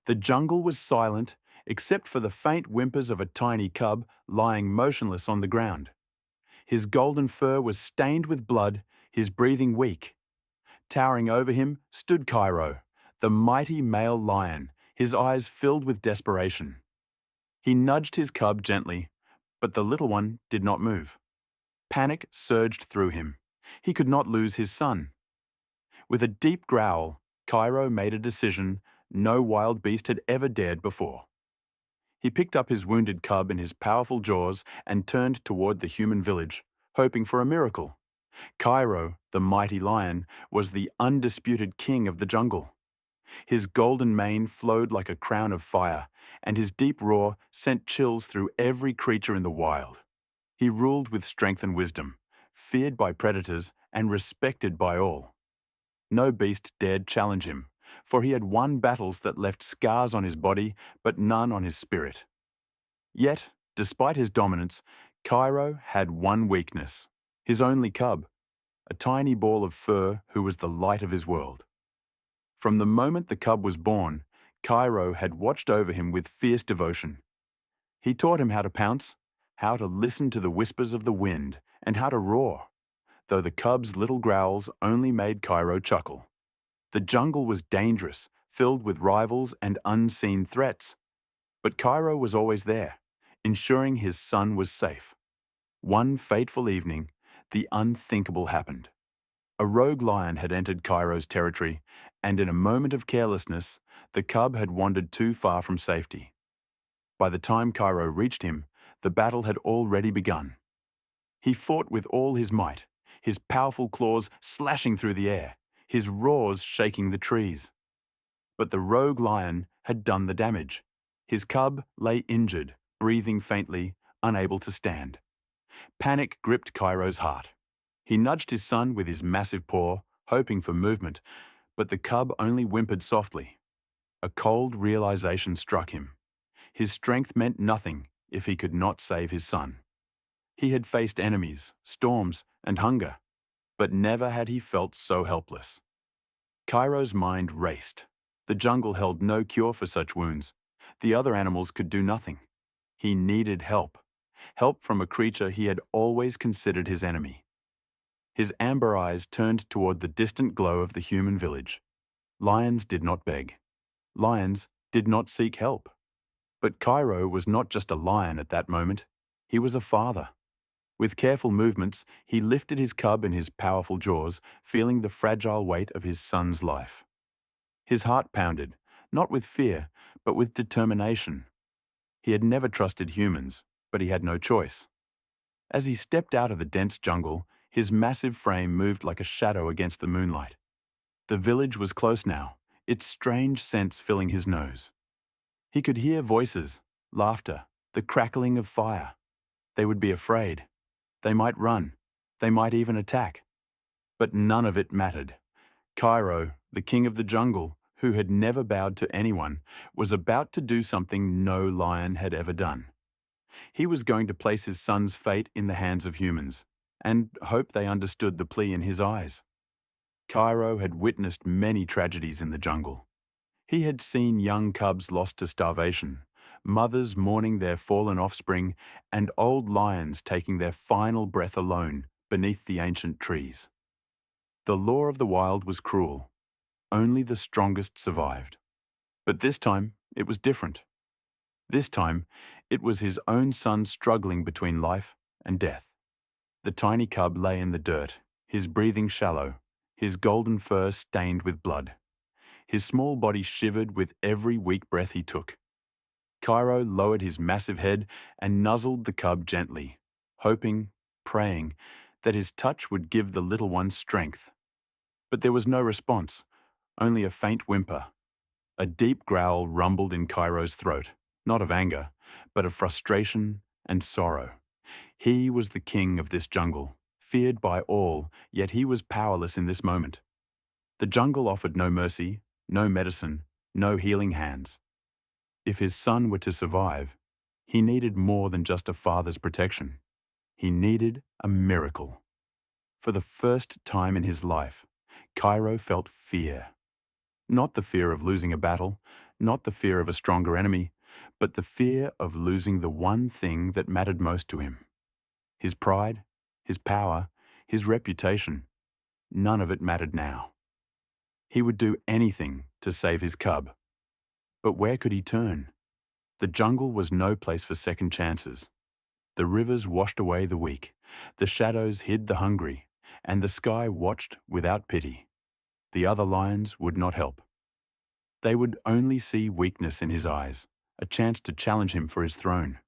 The jungle was silent, except for the faint whimpers of a tiny cub lying motionless on the ground. His golden fur was stained with blood, his breathing weak. Towering over him stood Kairo, the mighty male lion, his eyes filled with desperation. He nudged his cub gently, but the little one did not move. Panic surged through him. He could not lose his son. With a deep growl, Kairo made a decision no wild beast had ever dared before. He picked up his wounded cub in his powerful jaws and turned toward the human village, hoping for a miracle. Kairo, the mighty lion, was the undisputed king of the jungle. His golden mane flowed like a crown of fire, and his deep roar sent chills through every creature in the wild. He ruled with strength and wisdom, feared by predators and respected by all. No beast dared challenge him, for he had won battles that left scars on his body but none on his spirit. Yet, despite his dominance, Kairo had one weakness: his only cub, a tiny ball of fur who was the light of his world. From the moment the cub was born, Kairo had watched over him with fierce devotion. He taught him how to pounce, how to listen to the whispers of the wind, and how to roar, though the cub's little growls only made Kairo chuckle. The jungle was dangerous, filled with rivals and unseen threats. But Kairo was always there, ensuring his son was safe. One fateful evening, the unthinkable happened. A rogue lion had entered Cairo's territory, and in a moment of carelessness, the cub had wandered too far from safety. By the time Kairo reached him, the battle had already begun. He fought with all his might, his powerful claws slashing through the air, his roars shaking the trees. But the rogue lion had done the damage. His cub lay injured, breathing faintly, unable to stand. Panic gripped Cairo's heart. He nudged his son with his massive paw, hoping for movement, but the cub only whimpered softly. A cold realization struck him. His strength meant nothing if he could not save his son. He had faced enemies, storms, and hunger, but never had he felt so helpless. Cairo's mind raced. The jungle held no cure for such wounds. The other animals could do nothing. He needed help. Help from a creature he had always considered his enemy. His amber eyes turned toward the distant glow of the human village. Lions did not beg. Lions did not seek help. But Kairo was not just a lion at that moment. He was a father. With careful movements, he lifted his cub in his powerful jaws, feeling the fragile weight of his son's life. His heart pounded, not with fear, but with determination. He had never trusted humans, but he had no choice. As he stepped out of the dense jungle, his massive frame moved like a shadow against the moonlight. The village was close now, its strange scents filling his nose. He could hear voices, laughter, the crackling of fire. They would be afraid. They might run. They might even attack. But none of it mattered. Kairo, the king of the jungle, who had never bowed to anyone, was about to do something no lion had ever done. He was going to place his son's fate in the hands of humans, and hope they understood the plea in his eyes. Kairo had witnessed many tragedies in the jungle. He had seen young cubs lost to starvation, mothers mourning their fallen offspring, and old lions taking their final breath alone beneath the ancient trees. The law of the wild was cruel. Only the strongest survived. But this time, it was different. This time, it was his own son struggling between life and death. The tiny cub lay in the dirt, his breathing shallow, his golden fur stained with blood. His small body shivered with every weak breath he took. Kairo lowered his massive head and nuzzled the cub gently, hoping, praying, that his touch would give the little one strength. But there was no response, only a faint whimper. A deep growl rumbled in Cairo's throat, not of anger, but of frustration and sorrow. He was the king of this jungle, feared by all, yet he was powerless in this moment. The jungle offered no mercy, no medicine, no healing hands. If his son were to survive, he needed more than just a father's protection. He needed a miracle. For the first time in his life, Kairo felt fear. Not the fear of losing a battle, Not the fear of a stronger enemy, but the fear of losing the one thing that mattered most to him. His pride, his power, his reputation, none of it mattered now. He would do anything to save his cub. But where could he turn? The jungle was no place for second chances. The rivers washed away the weak, the shadows hid the hungry, and the sky watched without pity. The other lions would not help. They would only see weakness in his eyes, a chance to challenge him for his throne.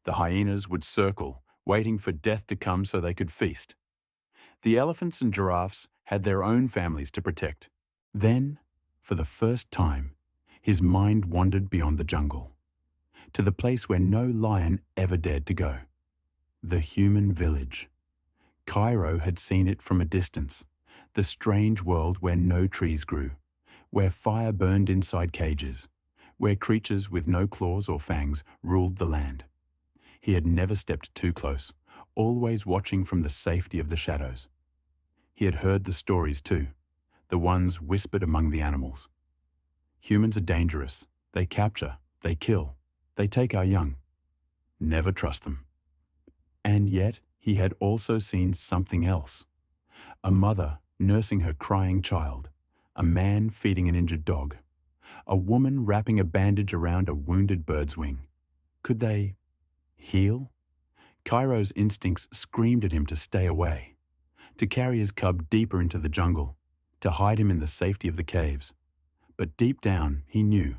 The hyenas would circle, waiting for death to come so they could feast. The elephants and giraffes had their own families to protect. Then, for the first time, his mind wandered beyond the jungle, to the place where no lion ever dared to go. The human village. Kairo had seen it from a distance, the strange world where no trees grew, where fire burned inside cages, where creatures with no claws or fangs ruled the land. He had never stepped too close, always watching from the safety of the shadows. He had heard the stories too, the ones whispered among the animals. Humans are dangerous. They capture, they kill, they take our young. Never trust them. And yet he had also seen something else. A mother nursing her crying child, a man feeding an injured dog, a woman wrapping a bandage around a wounded bird's wing. Could they heal? Cairo's instincts screamed at him to stay away, to carry his cub deeper into the jungle, to hide him in the safety of the caves. But deep down, he knew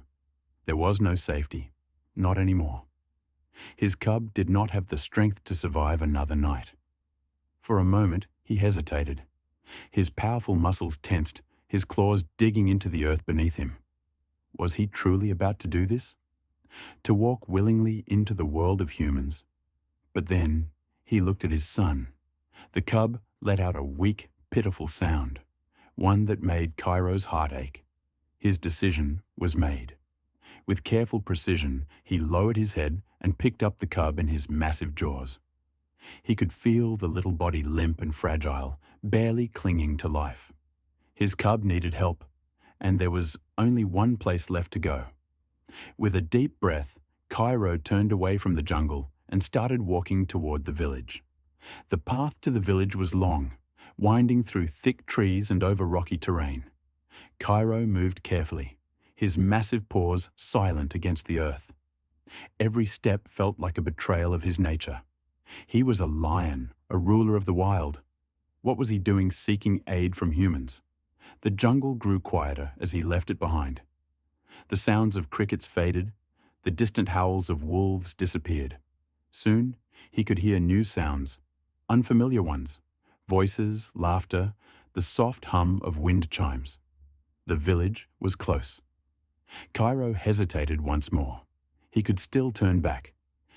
there was no safety, not anymore. His cub did not have the strength to survive another night. For a moment, he hesitated. His powerful muscles tensed, his claws digging into the earth beneath him. Was he truly about to do this? To walk willingly into the world of humans? But then he looked at his son. The cub let out a weak, pitiful sound, one that made Cairo's heart ache. His decision was made. With careful precision, he lowered his head and picked up the cub in his massive jaws. He could feel the little body limp and fragile, barely clinging to life. His cub needed help, and there was only one place left to go. With a deep breath, Kairo turned away from the jungle and started walking toward the village. The path to the village was long, winding through thick trees and over rocky terrain. Kairo moved carefully, his massive paws silent against the earth. Every step felt like a betrayal of his nature. He was a lion, a ruler of the wild. What was he doing seeking aid from humans? The jungle grew quieter as he left it behind. The sounds of crickets faded, the distant howls of wolves disappeared. Soon, he could hear new sounds, unfamiliar ones, voices, laughter, the soft hum of wind chimes. The village was close. Kairo hesitated once more. He could still turn back.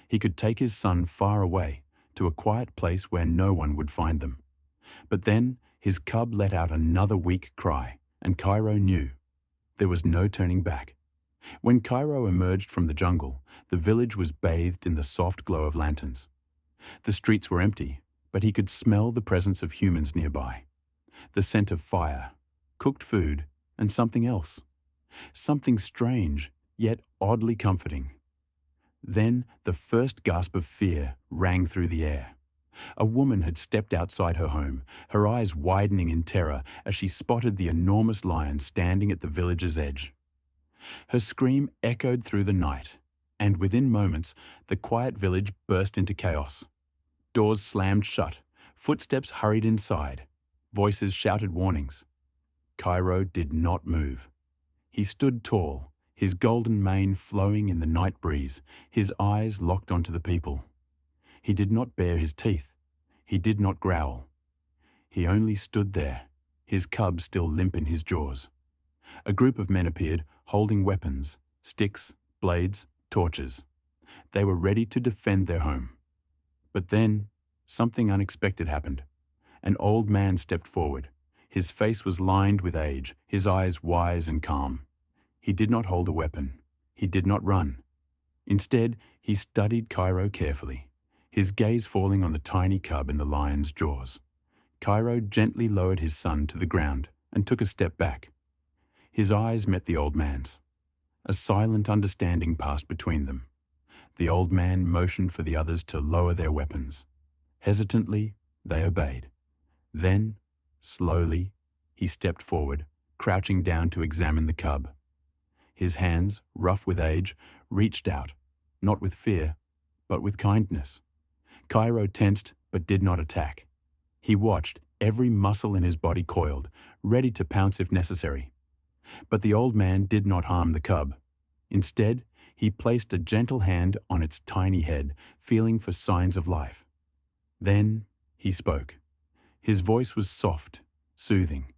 He could take his son far away, to a quiet place where no one would find them. But then his cub let out another weak cry, and Kairo knew there was no turning back. When Kairo emerged from the jungle, the village was bathed in the soft glow of lanterns. The streets were empty, but he could smell the presence of humans nearby. The scent of fire, cooked food, and something else. Something strange, yet oddly comforting. Then the first gasp of fear rang through the air. A woman had stepped outside her home, her eyes widening in terror as she spotted the enormous lion standing at the village's edge. Her scream echoed through the night, and within moments, the quiet village burst into chaos. Doors slammed shut, footsteps hurried inside, voices shouted warnings. Kairo did not move. He stood tall, his golden mane flowing in the night breeze, his eyes locked onto the people. He did not bare his teeth. He did not growl. He only stood there, his cub still limp in his jaws. A group of men appeared, holding weapons, sticks, blades, torches. They were ready to defend their home. But then, something unexpected happened. An old man stepped forward. His face was lined with age, his eyes wise and calm. He did not hold a weapon. He did not run. Instead, he studied Kairo carefully, his gaze falling on the tiny cub in the lion's jaws. Kairo gently lowered his son to the ground and took a step back. His eyes met the old man's. A silent understanding passed between them. The old man motioned for the others to lower their weapons. Hesitantly, they obeyed. Then, slowly, he stepped forward, crouching down to examine the cub. His hands, rough with age, reached out, not with fear, but with kindness. Kairo tensed but did not attack. He watched, every muscle in his body coiled, ready to pounce if necessary. But the old man did not harm the cub. Instead, he placed a gentle hand on its tiny head, feeling for signs of life. Then he spoke. His voice was soft, soothing.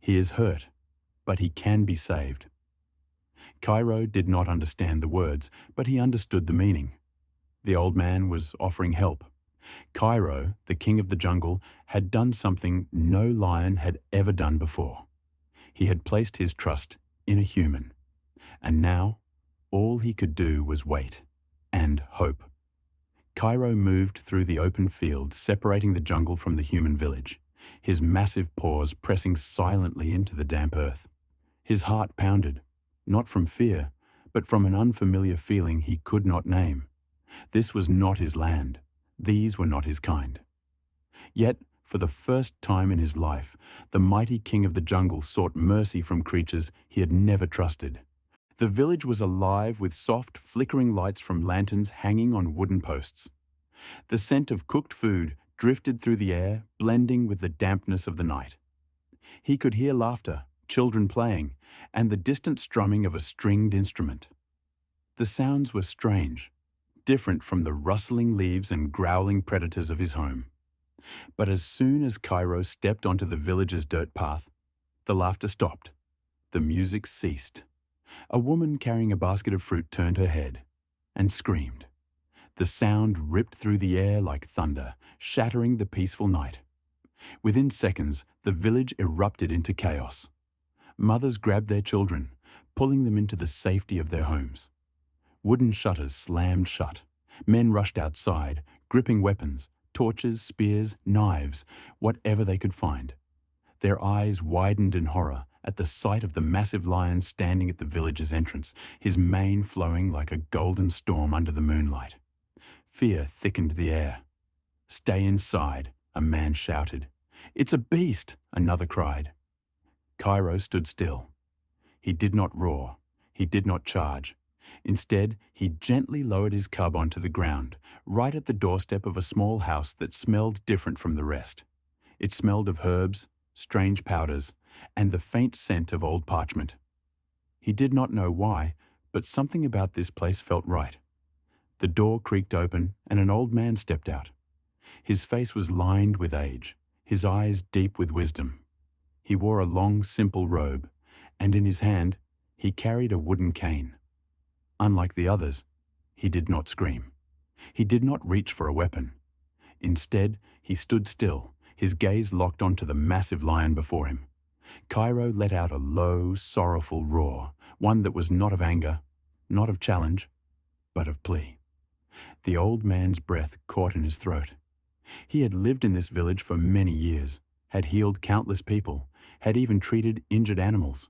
"He is hurt, but he can be saved." Kairo did not understand the words, but he understood the meaning. The old man was offering help. Kairo, the king of the jungle, had done something no lion had ever done before. He had placed his trust in a human. And now, all he could do was wait and hope. Kairo moved through the open field, separating the jungle from the human village, his massive paws pressing silently into the damp earth. His heart pounded, not from fear, but from an unfamiliar feeling he could not name. This was not his land. These were not his kind. Yet, for the first time in his life, the mighty king of the jungle sought mercy from creatures he had never trusted. The village was alive with soft, flickering lights from lanterns hanging on wooden posts. The scent of cooked food drifted through the air, blending with the dampness of the night. He could hear laughter, children playing, and the distant strumming of a stringed instrument. The sounds were strange, different from the rustling leaves and growling predators of his home. But as soon as Kairo stepped onto the village's dirt path, the laughter stopped. The music ceased. A woman carrying a basket of fruit turned her head and screamed. The sound ripped through the air like thunder, shattering the peaceful night. Within seconds, the village erupted into chaos. Mothers grabbed their children, pulling them into the safety of their homes. Wooden shutters slammed shut. Men rushed outside, gripping weapons, torches, spears, knives, whatever they could find. Their eyes widened in horror at the sight of the massive lion standing at the village's entrance, his mane flowing like a golden storm under the moonlight. Fear thickened the air. "Stay inside," a man shouted. "It's a beast," another cried. Kairo stood still. He did not roar. He did not charge. Instead, he gently lowered his cub onto the ground, right at the doorstep of a small house that smelled different from the rest. It smelled of herbs, strange powders, and the faint scent of old parchment. He did not know why, but something about this place felt right. The door creaked open, and an old man stepped out. His face was lined with age, his eyes deep with wisdom. He wore a long, simple robe, and in his hand he carried a wooden cane. Unlike the others, he did not scream. He did not reach for a weapon. Instead, he stood still, his gaze locked onto the massive lion before him. Kairo let out a low, sorrowful roar, one that was not of anger, not of challenge, but of plea. The old man's breath caught in his throat. He had lived in this village for many years, had healed countless people, had even treated injured animals.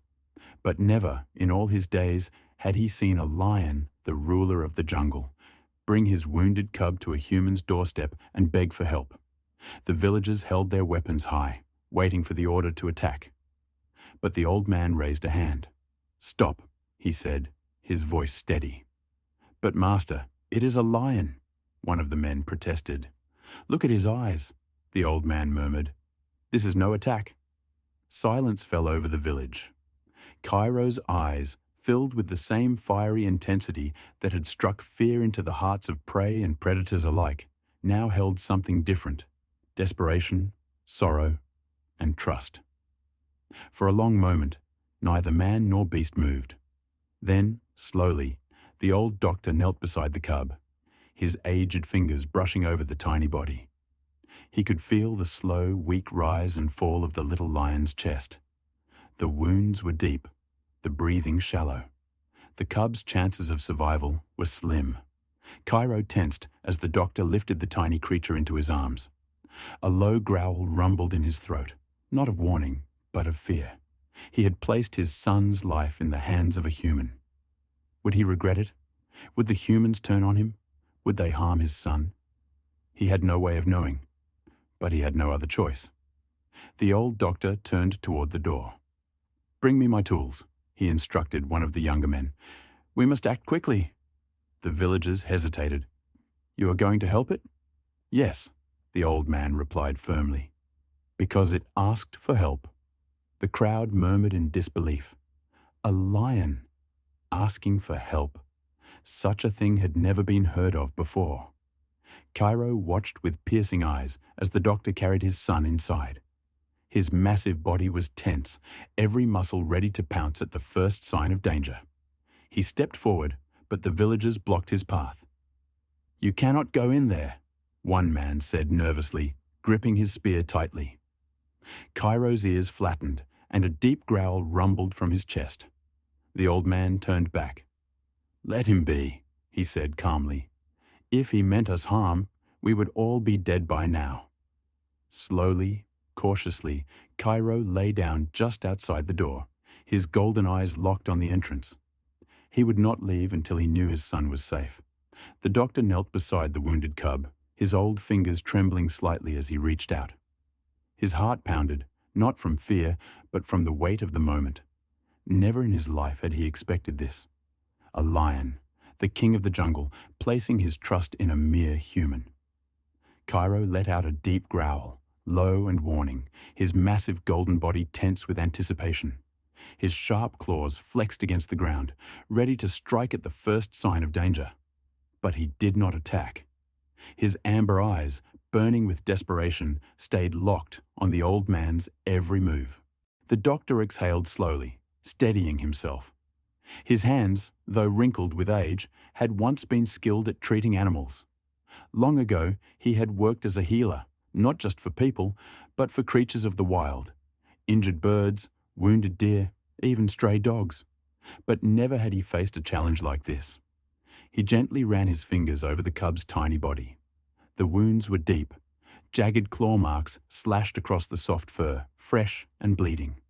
But never, in all his days, had he seen a lion, the ruler of the jungle, bring his wounded cub to a human's doorstep and beg for help. The villagers held their weapons high, waiting for the order to attack. But the old man raised a hand. "Stop," he said, his voice steady. "But master, it is a lion," one of the men protested. "Look at his eyes," the old man murmured. "This is no attack." Silence fell over the village. Kairo's eyes, filled with the same fiery intensity that had struck fear into the hearts of prey and predators alike, now held something different: desperation, sorrow, and trust. For a long moment, neither man nor beast moved. Then, slowly, the old doctor knelt beside the cub, his aged fingers brushing over the tiny body. He could feel the slow, weak rise and fall of the little lion's chest. The wounds were deep, the breathing shallow. The cub's chances of survival were slim. Kairo tensed as the doctor lifted the tiny creature into his arms. A low growl rumbled in his throat, not of warning, but of fear. He had placed his son's life in the hands of a human. Would he regret it? Would the humans turn on him? Would they harm his son? He had no way of knowing, but he had no other choice. The old doctor turned toward the door. "Bring me my tools," he instructed one of the younger men. "We must act quickly." The villagers hesitated. "You are going to help it?" "Yes," the old man replied firmly. "Because it asked for help." The crowd murmured in disbelief. A lion asking for help. Such a thing had never been heard of before. Kairo watched with piercing eyes as the doctor carried his son inside. His massive body was tense, every muscle ready to pounce at the first sign of danger. He stepped forward, but the villagers blocked his path. "You cannot go in there," one man said nervously, gripping his spear tightly. Cairo's ears flattened, and a deep growl rumbled from his chest. The old man turned back. "Let him be," he said calmly. "If he meant us harm, we would all be dead by now." Slowly, cautiously, Kairo lay down just outside the door, his golden eyes locked on the entrance. He would not leave until he knew his son was safe. The doctor knelt beside the wounded cub, his old fingers trembling slightly as he reached out. His heart pounded, not from fear, but from the weight of the moment. Never in his life had he expected this. A lion, the king of the jungle, placing his trust in a mere human. Kairo let out a deep growl, low and warning, his massive golden body tense with anticipation. His sharp claws flexed against the ground, ready to strike at the first sign of danger. But he did not attack. His amber eyes, burning with desperation, stayed locked on the old man's every move. The doctor exhaled slowly, steadying himself. His hands, though wrinkled with age, had once been skilled at treating animals. Long ago, he had worked as a healer, not just for people, but for creatures of the wild. Injured birds, wounded deer, even stray dogs. But never had he faced a challenge like this. He gently ran his fingers over the cub's tiny body. The wounds were deep. Jagged claw marks slashed across the soft fur, fresh and bleeding.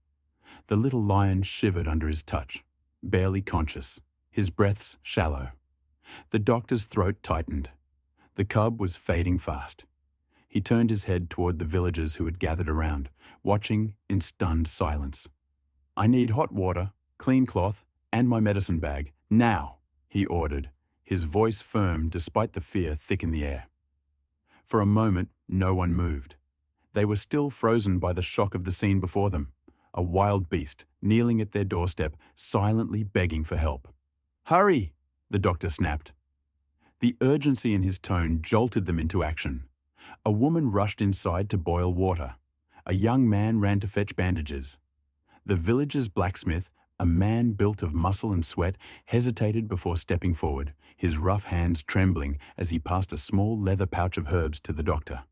The little lion shivered under his touch, barely conscious, his breaths shallow. The doctor's throat tightened. The cub was fading fast. He turned his head toward the villagers who had gathered around, watching in stunned silence. "I need hot water, clean cloth, and my medicine bag, now," he ordered, his voice firm despite the fear thick in the air. For a moment, no one moved. They were still frozen by the shock of the scene before them, a wild beast kneeling at their doorstep, silently begging for help. "Hurry!" the doctor snapped. The urgency in his tone jolted them into action. A woman rushed inside to boil water. A young man ran to fetch bandages. The village's blacksmith, a man built of muscle and sweat, hesitated before stepping forward, his rough hands trembling as he passed a small leather pouch of herbs to the doctor.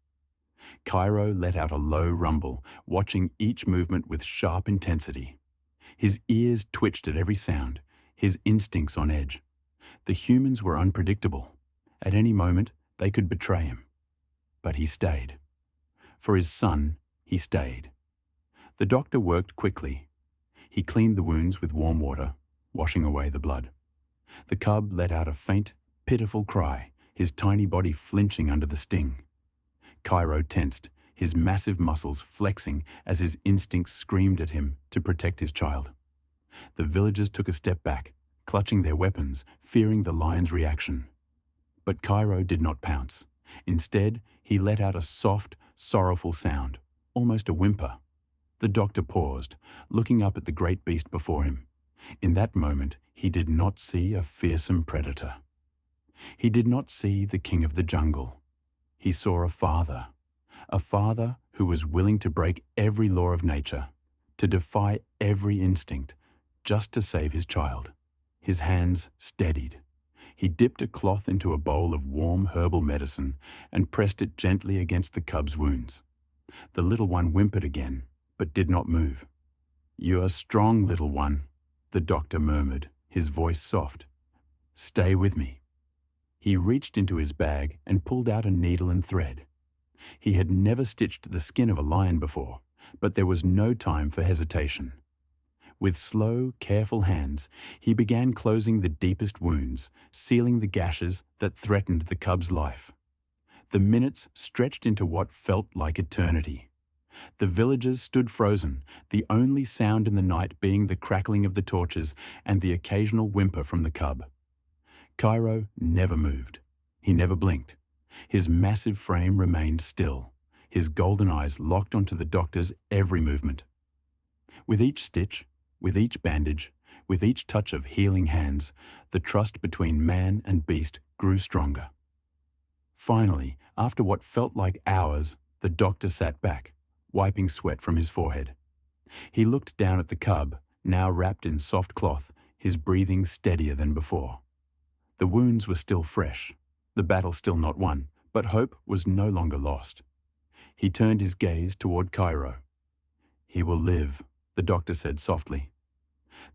Kairo let out a low rumble, watching each movement with sharp intensity. His ears twitched at every sound, his instincts on edge. The humans were unpredictable. At any moment, they could betray him. But he stayed. For his son, he stayed. The doctor worked quickly. He cleaned the wounds with warm water, washing away the blood. The cub let out a faint, pitiful cry, his tiny body flinching under the sting. Kairo tensed, his massive muscles flexing as his instincts screamed at him to protect his child. The villagers took a step back, clutching their weapons, fearing the lion's reaction. But Kairo did not pounce. Instead, he let out a soft, sorrowful sound, almost a whimper. The doctor paused, looking up at the great beast before him. In that moment, he did not see a fearsome predator. He did not see the king of the jungle. He saw a father who was willing to break every law of nature, to defy every instinct, just to save his child. His hands steadied. He dipped a cloth into a bowl of warm herbal medicine and pressed it gently against the cub's wounds. The little one whimpered again, but did not move. "You are strong, little one," the doctor murmured, his voice soft. "Stay with me." He reached into his bag and pulled out a needle and thread. He had never stitched the skin of a lion before, but there was no time for hesitation. With slow, careful hands, he began closing the deepest wounds, sealing the gashes that threatened the cub's life. The minutes stretched into what felt like eternity. The villagers stood frozen, the only sound in the night being the crackling of the torches and the occasional whimper from the cub. Kairo never moved. He never blinked. His massive frame remained still, his golden eyes locked onto the doctor's every movement. With each stitch, with each bandage, with each touch of healing hands, the trust between man and beast grew stronger. Finally, after what felt like hours, the doctor sat back, wiping sweat from his forehead. He looked down at the cub, now wrapped in soft cloth, his breathing steadier than before. The wounds were still fresh, the battle still not won, but hope was no longer lost. He turned his gaze toward Kairo. "He will live," the doctor said softly.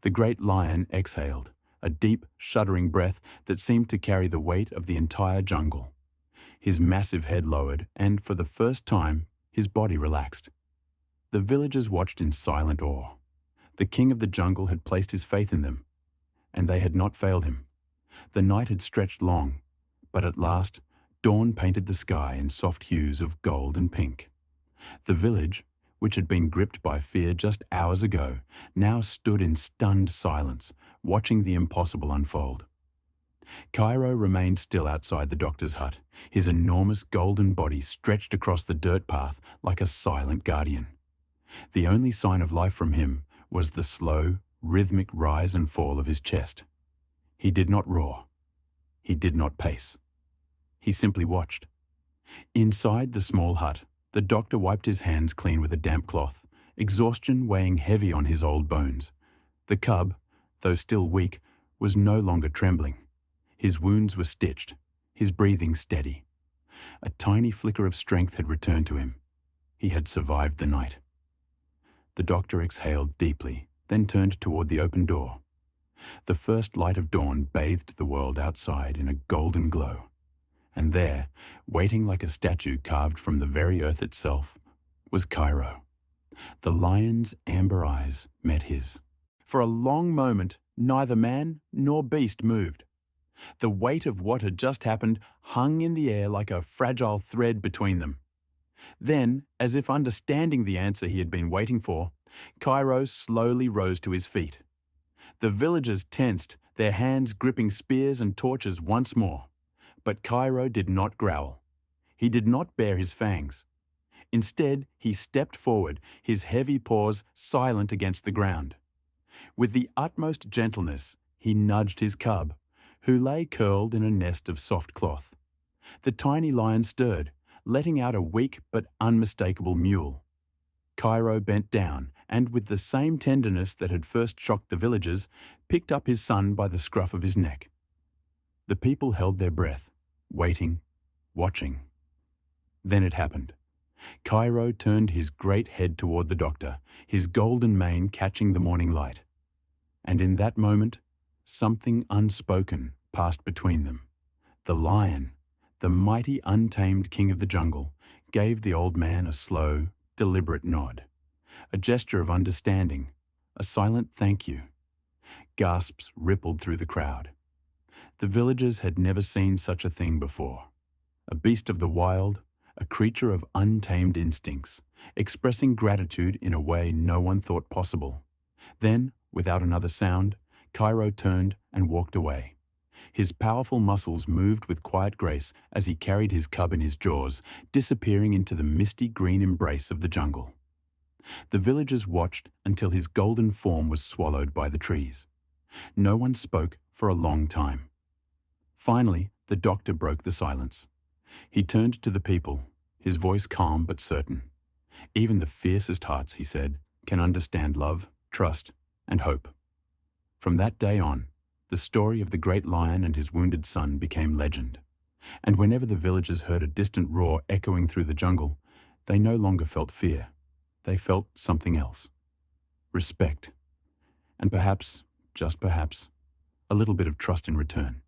The great lion exhaled, a deep, shuddering breath that seemed to carry the weight of the entire jungle. His massive head lowered, and for the first time, his body relaxed. The villagers watched in silent awe. The king of the jungle had placed his faith in them, and they had not failed him. The night had stretched long, but at last, dawn painted the sky in soft hues of gold and pink. The village, which had been gripped by fear just hours ago, now stood in stunned silence, watching the impossible unfold. Kairo remained still outside the doctor's hut, his enormous golden body stretched across the dirt path like a silent guardian. The only sign of life from him was the slow, rhythmic rise and fall of his chest. He did not roar. He did not pace. He simply watched. Inside the small hut, the doctor wiped his hands clean with a damp cloth, exhaustion weighing heavy on his old bones. The cub, though still weak, was no longer trembling. His wounds were stitched, his breathing steady. A tiny flicker of strength had returned to him. He had survived the night. The doctor exhaled deeply, then turned toward the open door. The first light of dawn bathed the world outside in a golden glow. And there, waiting like a statue carved from the very earth itself, was Kairo. The lion's amber eyes met his. For a long moment, neither man nor beast moved. The weight of what had just happened hung in the air like a fragile thread between them. Then, as if understanding the answer he had been waiting for, Kairo slowly rose to his feet. The villagers tensed, their hands gripping spears and torches once more. But Kairo did not growl. He did not bare his fangs. Instead, he stepped forward, his heavy paws silent against the ground. With the utmost gentleness, he nudged his cub, who lay curled in a nest of soft cloth. The tiny lion stirred, letting out a weak but unmistakable mewl. Kairo bent down and, with the same tenderness that had first shocked the villagers, picked up his son by the scruff of his neck. The people held their breath, waiting, watching. Then it happened. Kairo turned his great head toward the doctor, his golden mane catching the morning light. And in that moment, something unspoken passed between them. The lion, the mighty untamed king of the jungle, gave the old man a slow, deliberate nod, a gesture of understanding, a silent thank you. Gasps rippled through the crowd. The villagers had never seen such a thing before. A beast of the wild, a creature of untamed instincts, expressing gratitude in a way no one thought possible. Then, without another sound, Kairo turned and walked away. His powerful muscles moved with quiet grace as he carried his cub in his jaws, disappearing into the misty green embrace of the jungle. The villagers watched until his golden form was swallowed by the trees. No one spoke for a long time. Finally, the doctor broke the silence. He turned to the people, his voice calm but certain. Even the fiercest hearts, he said, can understand love, trust, and hope. From that day on, the story of the great lion and his wounded son became legend. And whenever the villagers heard a distant roar echoing through the jungle, they no longer felt fear. They felt something else. Respect. And perhaps, just perhaps, a little bit of trust in return.